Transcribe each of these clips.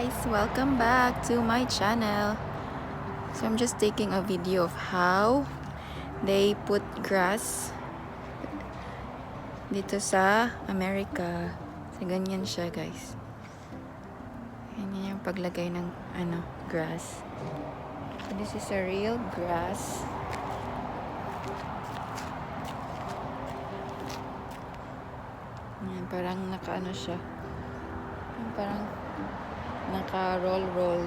guys! Welcome back to my channel. So I'm just taking a video of how they put grass dito sa America. So ganyan siya guys. Ganyan yung paglagay ng grass. So this is a real grass. Yan, parang naka siya. Parang naka-roll.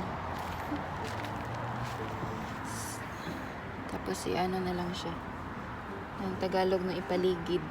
Tapos na lang siya. Ang Tagalog na ipaligid.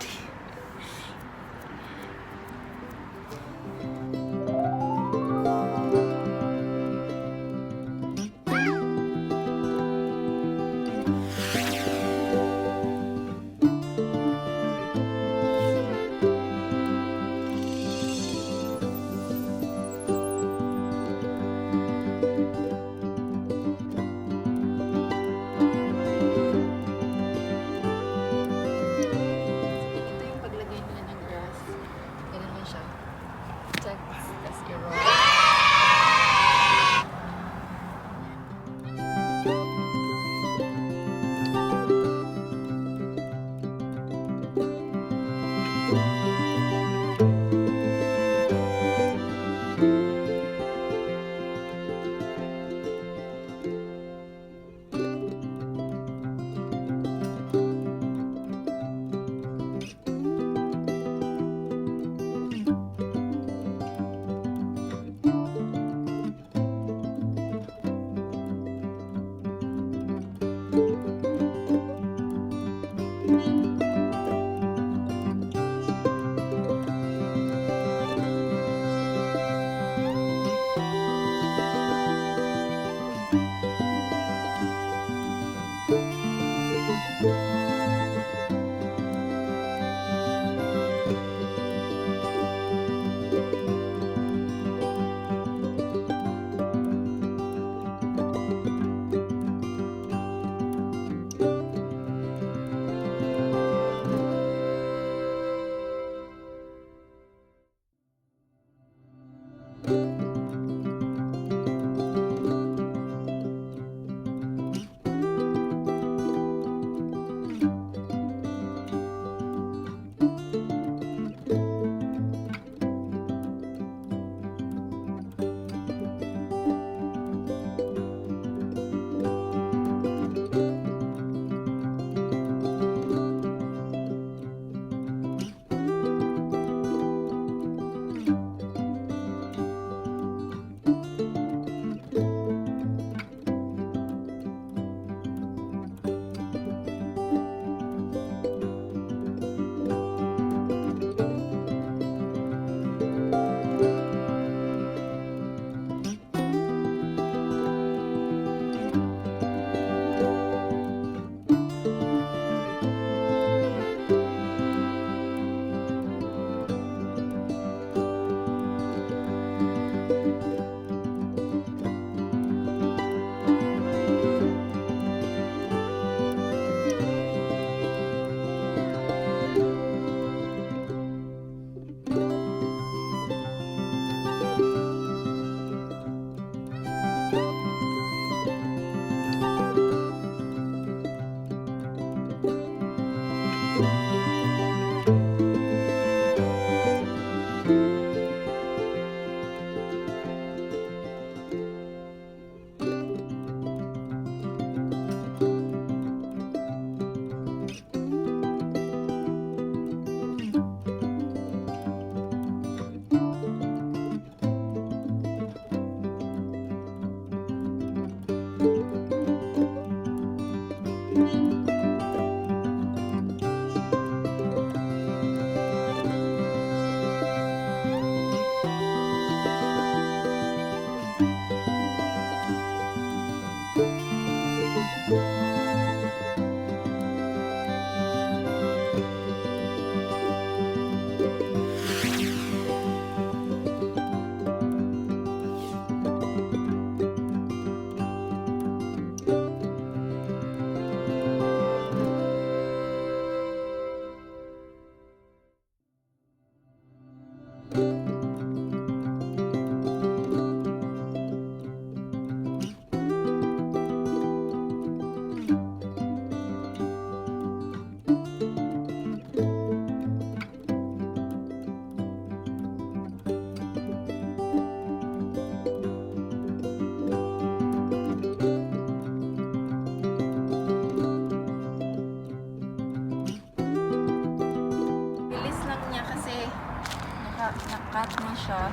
na-cut na siya.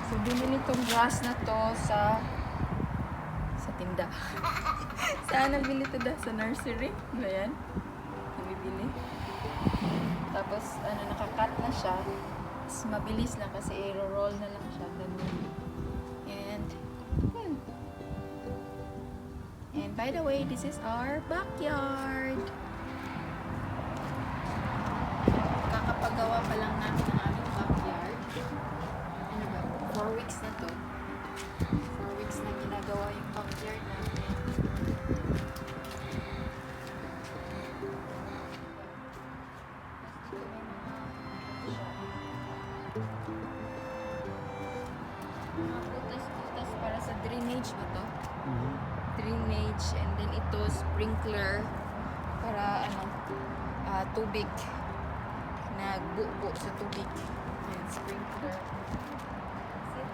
So, binili tong grass na to sa tinda. Saan nabili to da? Sa nursery? Ba yan? Nabibili. Tapos, nakakat na siya. Tapos, mabilis lang kasi i-roll na lang siya. Ganun. And by the way, this is our backyard. Kakapagawa pa lang namin ng aming backyard. Ano ba? 4 weeks na to. 4 weeks na ginagawa yung backyard namin. Mga butas-butas para sa drainage ba to? Drainage, and then ito sprinkler para tubig, nagbubo sa tubig. Yan, sprinkler. That's it.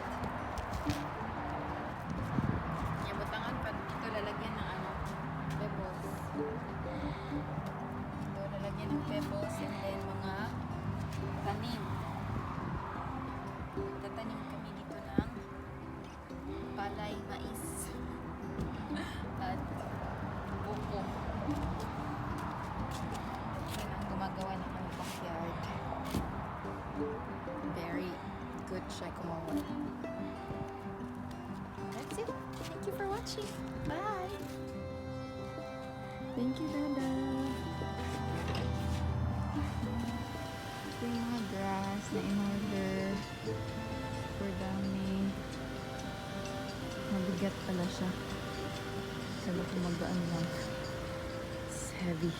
Yan, butangan pa dito lalagyan ng pebbles. Ito lalagyan ng pebbles, and then mga tanim. Tatanim kami dito ng palay, mais at buko. Yan ang gumagawa ng aming backyard. Very good siya gumawa. That's it. Thank you for watching. Bye! Thank you, Dada. Ito yung mga grass na in-order. Super dami. Mabigat pala siya. Sabi ko magaan lang. It's heavy.